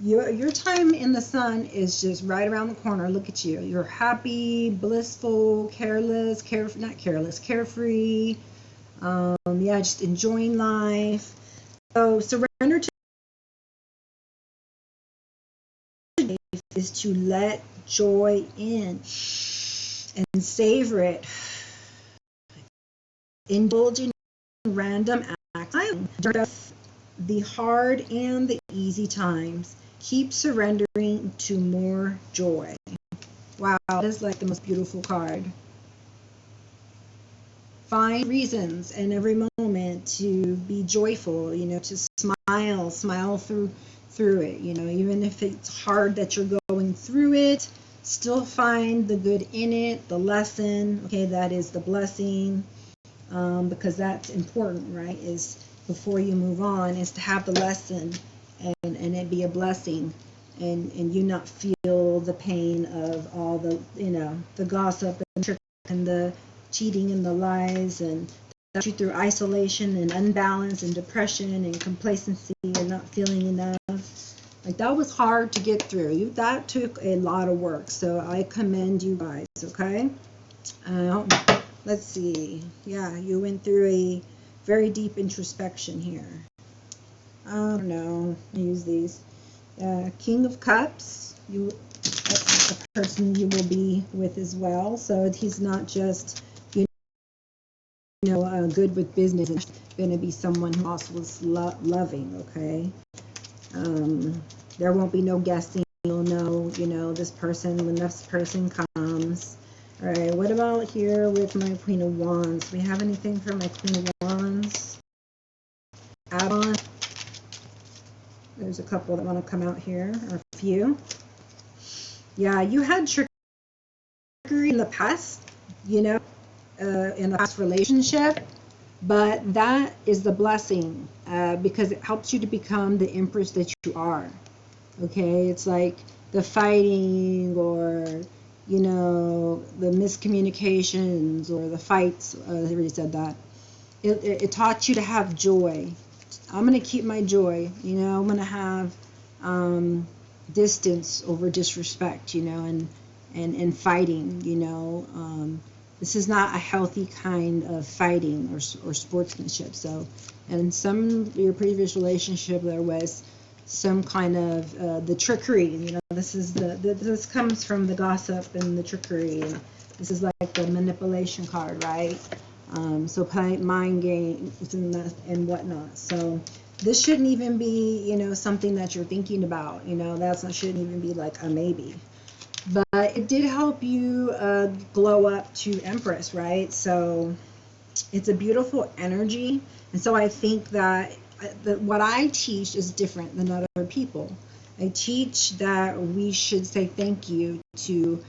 Your time in the sun is just right around the corner. Look at you. You're happy, blissful, carefree. Just enjoying life. So surrender to is to let joy in and savor it. Indulge in random acts. The hard and the easy times. Keep surrendering to more joy. Wow, that is like the most beautiful card. Find reasons in every moment to be joyful, to smile through it, even if it's hard that you're going through it, still find the good in it, the lesson, okay, that is the blessing, because that's important, right, is before you move on, is to have the lesson and it be a blessing, and you not feel the pain of all the, the gossip and trick and the cheating and the lies, and that you through isolation and unbalance and depression and complacency and not feeling enough. Like, that was hard to get through. That took a lot of work, so I commend you guys, okay? Let's see. Yeah, you went through a very deep introspection here. I don't know. I use these. King of Cups. That's the person you will be with as well. So he's not just, good with business. It's going to be someone who also is loving, okay? There won't be no guessing. You'll know, this person when this person comes. All right, what about here with my Queen of Wands? Do we have anything for my Queen of Wands? Add on. There's a couple that want to come out here, or a few. Yeah, you had trickery in the past, in the past relationship, but that is the blessing, because it helps you to become the empress that you are. Okay, it's like the fighting, or the miscommunications, or the fights. I already said that. It taught you to have joy. I'm going to keep my joy, I'm going to have distance over disrespect, and fighting, this is not a healthy kind of fighting or sportsmanship. So, and some of your previous relationship, there was some kind of the trickery, this comes from the gossip and the trickery, and this is like the manipulation card, right? So play mind games and whatnot. So this shouldn't even be, something that you're thinking about. Shouldn't even be like a maybe. But it did help you glow up to Empress, right? So it's a beautiful energy. And so I think that what I teach is different than other people. I teach that we should say thank you to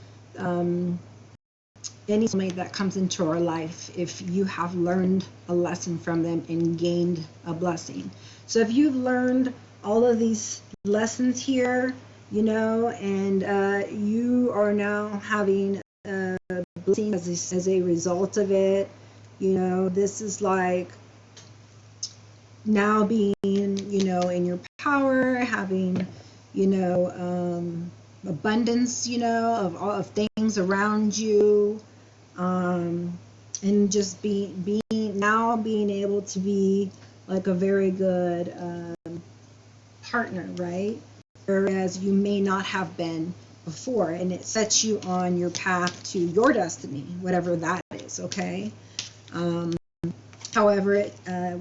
any soulmate that comes into our life if you have learned a lesson from them and gained a blessing. So if you've learned all of these lessons here, and you are now having a blessing as a result of it, this is like now being, in your power, having, abundance, of all of things around you, and just being able to be like a very good partner, right? Whereas you may not have been before, and it sets you on your path to your destiny, whatever that is, okay? However,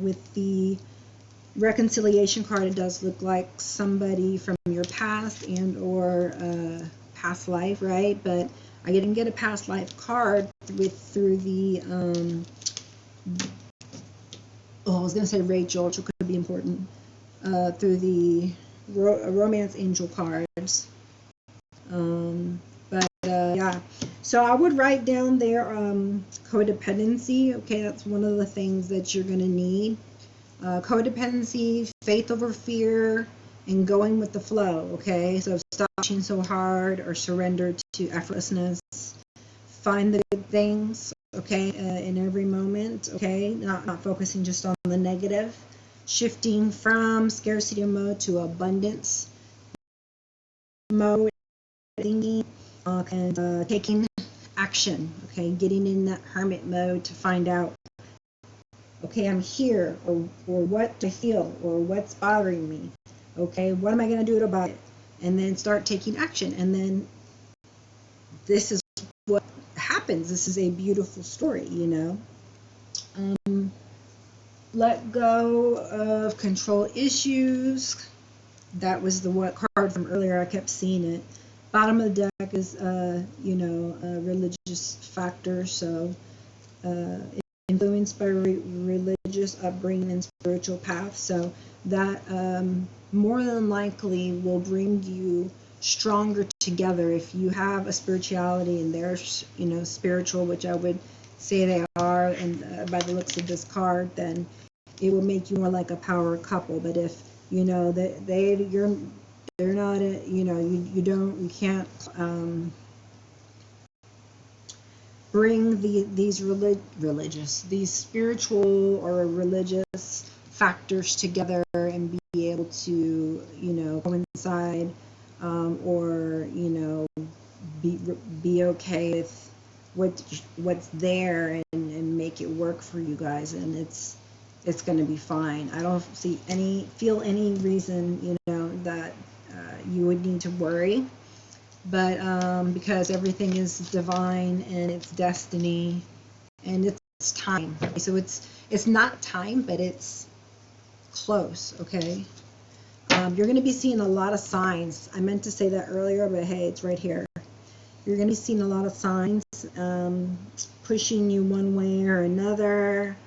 with the reconciliation card, it does look like somebody from your past and or past life, right? But I didn't get a past life card through the I was going to say Rachel, which could be important, through the romance angel cards. Yeah, So I would write down there codependency. Okay, that's one of the things that you're going to need. Codependency, faith over fear, and going with the flow. Okay, so stop pushing so hard or surrender to effortlessness. Find the good things. Okay, in every moment. Okay, not focusing just on the negative. Shifting from scarcity mode to abundance mode, thinking, and taking action. Okay, getting in that hermit mode to find out, okay, I'm here, or what to feel, or what's bothering me. Okay, what am I going to do about it? And then start taking action. And then this is what happens. This is a beautiful story, you know. Let go of control issues. That was the what card from earlier. I kept seeing it. Bottom of the deck is, you know, a religious factor. So influenced by religious upbringing and spiritual path. So that more than likely will bring you stronger together. If you have a spirituality and they're, you know, spiritual, which I would say they are, and by the looks of this card, then it will make you more like a power couple. But if you know that they're not a, you know, you can't bring these spiritual or religious factors together and be able to, you know, coincide, or, you know, be okay with what's there and make it work for you guys, and it's going to be fine. I don't feel any reason, you know, that you would need to worry, but because everything is divine and it's destiny and it's time. So it's not time, but it's close. Okay, you're going to be seeing a lot of signs. I meant to say that earlier, but hey, it's right here. You're going to be seeing a lot of signs pushing you one way or another.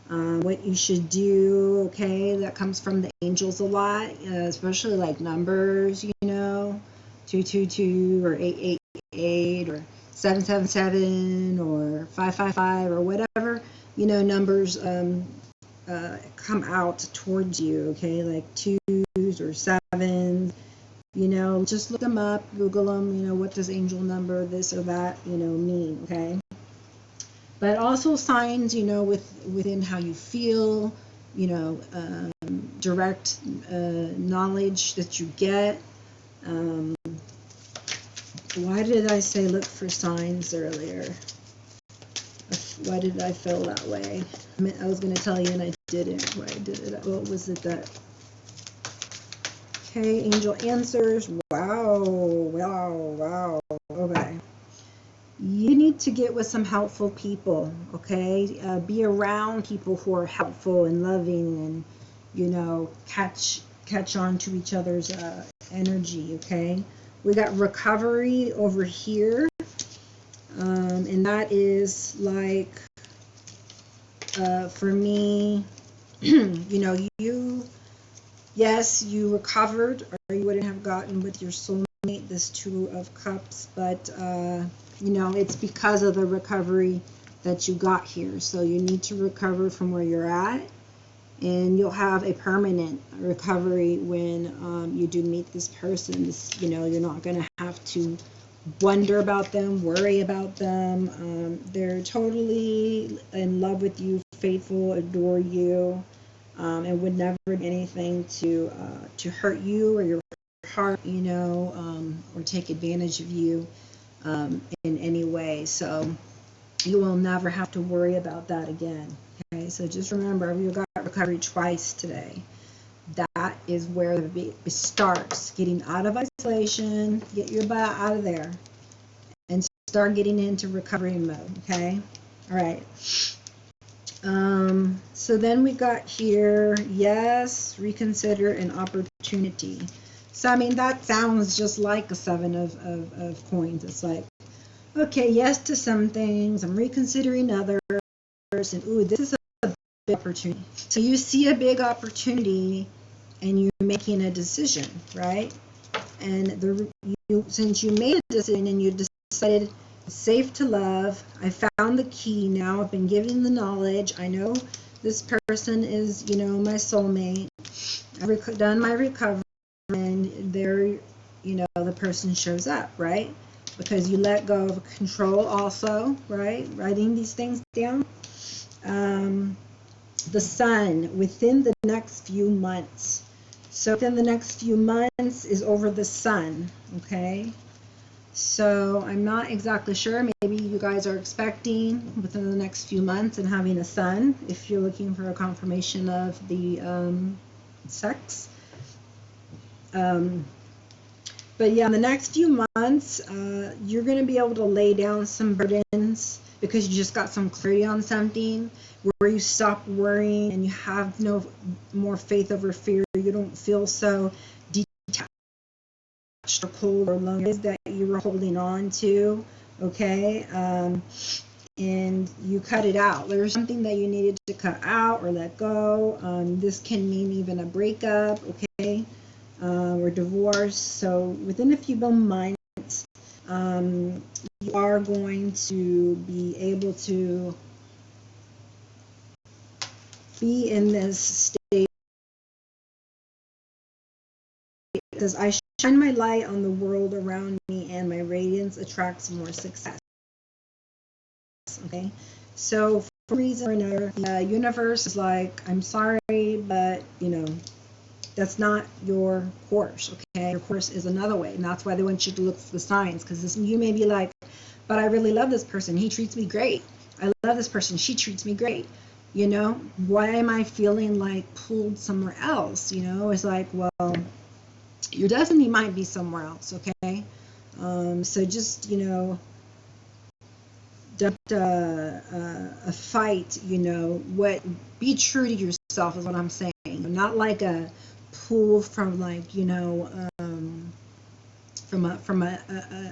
What you should do, okay, that comes from the angels a lot, especially like numbers, you know, 222 or 888 or 777 or 555 or whatever, you know, numbers come out towards you, okay, like 2s or 7s, you know, just look them up, Google them, you know, what does angel number, this or that, you know, mean, okay? But also signs, you know, within how you feel, you know, direct knowledge that you get. Why did I say look for signs earlier? Why did I feel that way? I was going to tell you and I didn't. Why did it? What was it that? Okay, angel answers. Wow, wow, wow. Okay. You need to get with some helpful people, okay? Be around people who are helpful and loving and, you know, catch on to each other's energy, okay? We got recovery over here, and that is like, for me, you know, yes, you recovered or you wouldn't have gotten with your soulmate, this Two of Cups, but you know, it's because of the recovery that you got here. So you need to recover from where you're at, and you'll have a permanent recovery when you do meet this person. You know, you're not going to have to wonder about them, worry about them. They're totally in love with you, faithful, adore you, and would never do anything to hurt you or your heart, you know, or take advantage of you in any way. So you will never have to worry about that again. Okay, so just remember, you got recovery twice today. That is where it starts. Getting out of isolation, get your butt out of there, and start getting into recovery mode. Okay, all right. So then we got here, yes, reconsider an opportunity. So I mean, that sounds just like a 7 of coins. It's like, okay, yes to some things, I'm reconsidering others, and ooh, this is a big opportunity. So you see a big opportunity and you're making a decision, right? And since you made a decision and you decided safe to love. I found the key now. I've been given the knowledge. I know this person is, you know, my soulmate. I've done my recovery, and there, you know, the person shows up, right? Because you let go of control also, right? Writing these things down. The sun within the next few months. So within the next few months is over the sun, okay? So I'm not exactly sure. Maybe you guys are expecting within the next few months and having a son, if you're looking for a confirmation of the sex. But yeah, in the next few months, you're going to be able to lay down some burdens because you just got some clarity on something where you stop worrying and you have no more faith over fear. You don't feel so detached or cold or lonely that you were holding on to, okay? And you cut it out. There's something that you needed to cut out or let go. This can mean even a breakup, okay? Or divorce. So within a few months, you are going to be able to be in this state. Because I shine my light on the world around me and my radiance attracts more success. Okay, so for a reason or another, the universe is like, I'm sorry, but you know, that's not your course, okay? Your course is another way, and that's why they want you to look for the signs, because you may be like, but I really love this person. He treats me great. I love this person. She treats me great. You know, why am I feeling like pulled somewhere else? You know, it's like, well, your destiny might be somewhere else, okay? So just, you know, don't fight, you know, be true to yourself is what I'm saying. Not like a pull from, like, you know, from a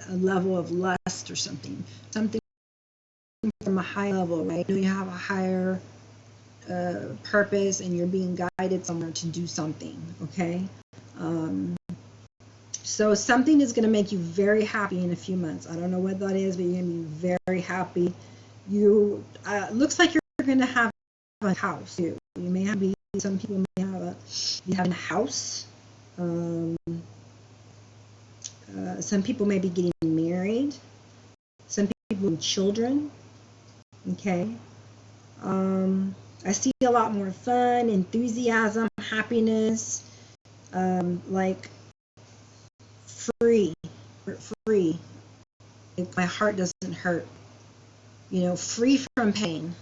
level of lust or something from a high level, right? You have a higher purpose and you're being guided somewhere to do something, okay? So something is going to make you very happy in a few months. I don't know what that is, but you're going to be very happy. You looks like you're going to have a house too. You may have some people may have a house. Some people may be getting married. Some people with children. Okay. I see a lot more fun, enthusiasm, happiness, like free. Like my heart doesn't hurt. You know, free from pain.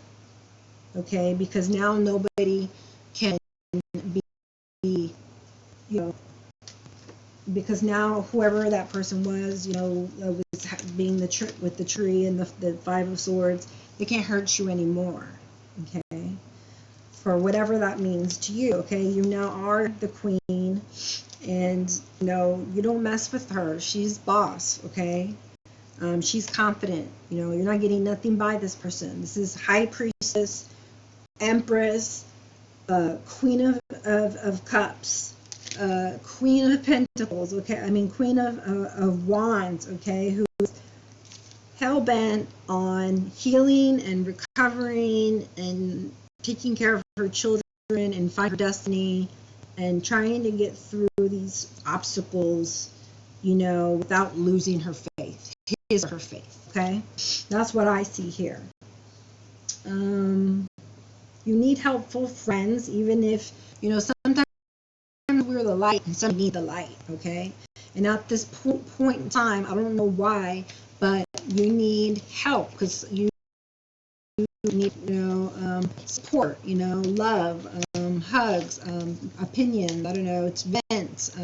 Okay, because now nobody can be, you know, because now whoever that person was, you know, was being with the tree and the Five of Swords, they can't hurt you anymore. Okay, for whatever that means to you. Okay, you now are the queen, and you know you don't mess with her. She's boss. Okay, she's confident. You know, you're not getting nothing by this person. This is High Priestess, Empress, Queen of Cups, Queen of Pentacles, okay? I mean, Queen of Wands, okay? Who's hell-bent on healing and recovering and taking care of her children and finding her destiny and trying to get through these obstacles, you know, without losing her faith, his or her faith, okay? That's what I see here. You need helpful friends, even if, you know, sometimes we're the light and some need the light, okay? And at this point in time, I don't know why, but you need help because you need, you know, support, you know, love, hugs, opinions, I don't know, it's vents,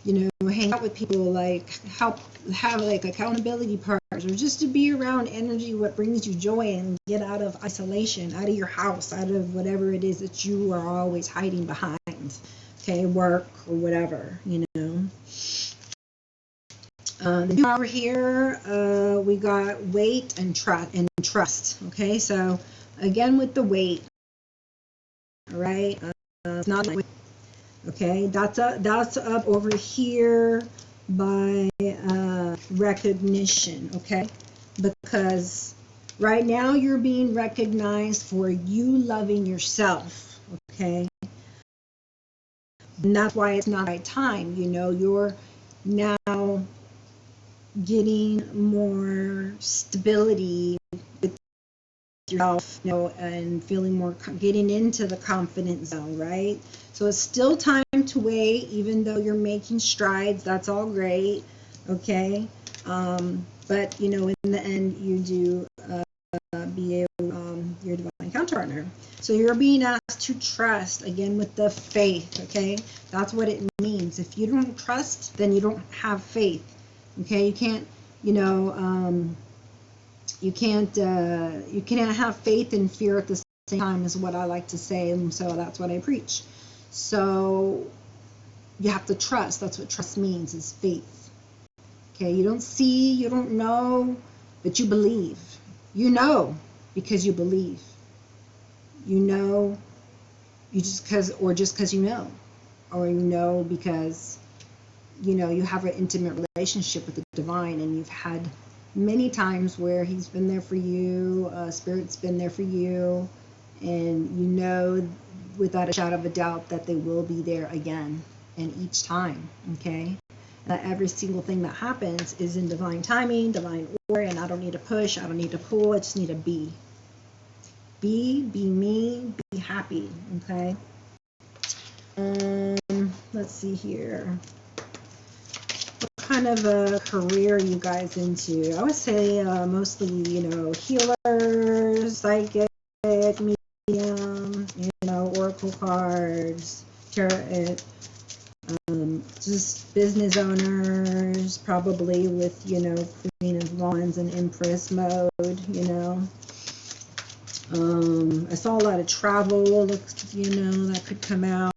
you know, hang out with people, like have like accountability partners, or just to be around energy what brings you joy and get out of isolation, out of your house, out of whatever it is that you are always hiding behind, okay, work or whatever, you know. Over here, we got weight and trust, okay, so again with the weight, all right, it's not like, okay, that's up over here by recognition, okay? because right now you're being recognized for you loving yourself, okay? And that's why it's not the right time. You know, you're now getting more stability with yourself, you know, and feeling more, getting into the confidence zone, right? So it's still time to wait, even though you're making strides. That's all great, okay? But, you know, in the end, you do be your divine counterpartner. So you're being asked to trust, again, with the faith, okay? That's what it means. If you don't trust, then you don't have faith, okay? You can't, you know, you can't have faith and fear at the same time, is what I like to say, and so that's what I preach. So you have to trust. That's what trust means, is faith. Okay, you don't see, you don't know, but you believe. You know because you believe. You know, just because you know, or you know because, you know, you have an intimate relationship with the divine, and you've had many times where he's been there for you, spirit's been there for you, and you know without a shadow of a doubt that they will be there again, and each time, okay? That every single thing that happens is in divine timing, divine order, and I don't need to push, I don't need to pull, I just need to be. Be me, be happy, okay? Let's see here. What kind of a career are you guys into? I would say mostly, you know, healers, psychic, medium, you know, oracle cards, tarot, just business owners, probably with, you know, Queen of Wands and Empress mode, you know. I saw a lot of travel, you know, that could come out.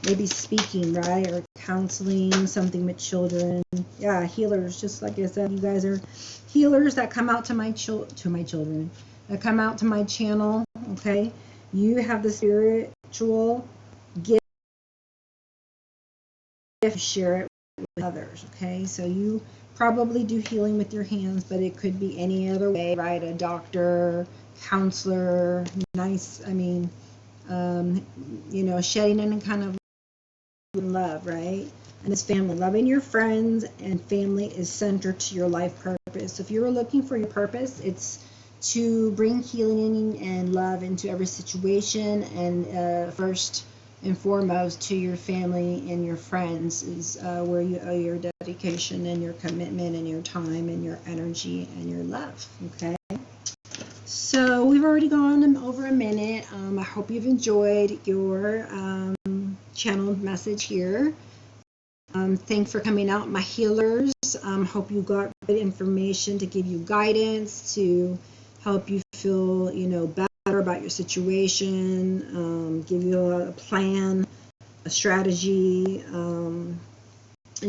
Maybe speaking, right? Or counseling, something with children. Yeah, healers, just like I said, you guys are healers that come out to my children, that come out to my channel, okay? You have the spiritual gift to share it with others, okay? So you probably do healing with your hands, but it could be any other way, right? A doctor, counselor, nice, I mean, you know, shedding any kind of love, right? And it's family. Loving your friends and family is centered to your life purpose. If you're looking for your purpose, it's to bring healing and love into every situation, and first and foremost to your family and your friends is where you owe your dedication and your commitment and your time and your energy and your love, okay? So we've already gone over a minute. I hope you've enjoyed your channeled message here. Thanks for coming out, my healers. Hope you got good information to give you guidance, to help you feel, you know, better about your situation, give you a plan, a strategy, and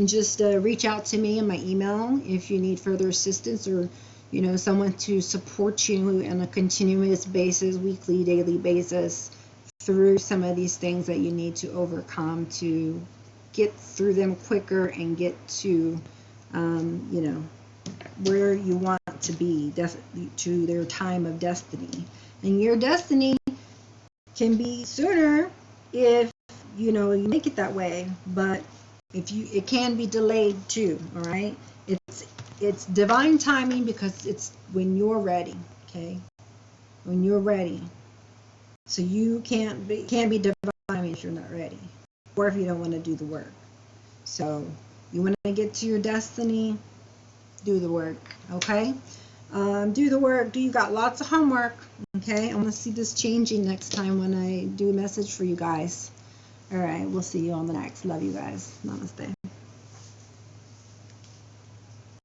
just reach out to me in my email if you need further assistance, or, you know, someone to support you on a continuous basis, weekly, daily basis, through some of these things that you need to overcome to get through them quicker and get to, you know, where you want to be, to their time of destiny. And your destiny can be sooner if, you know, you make it that way, but if you, it can be delayed too, all right? It's divine timing because it's when you're ready, okay? When you're ready. So you can't be divine if you're not ready, or if you don't want to do the work. So you want to get to your destiny, do the work, okay? Do the work. You got lots of homework, okay? I want to see this changing next time when I do a message for you guys. All right, we'll see you on the next. Love you guys. Namaste.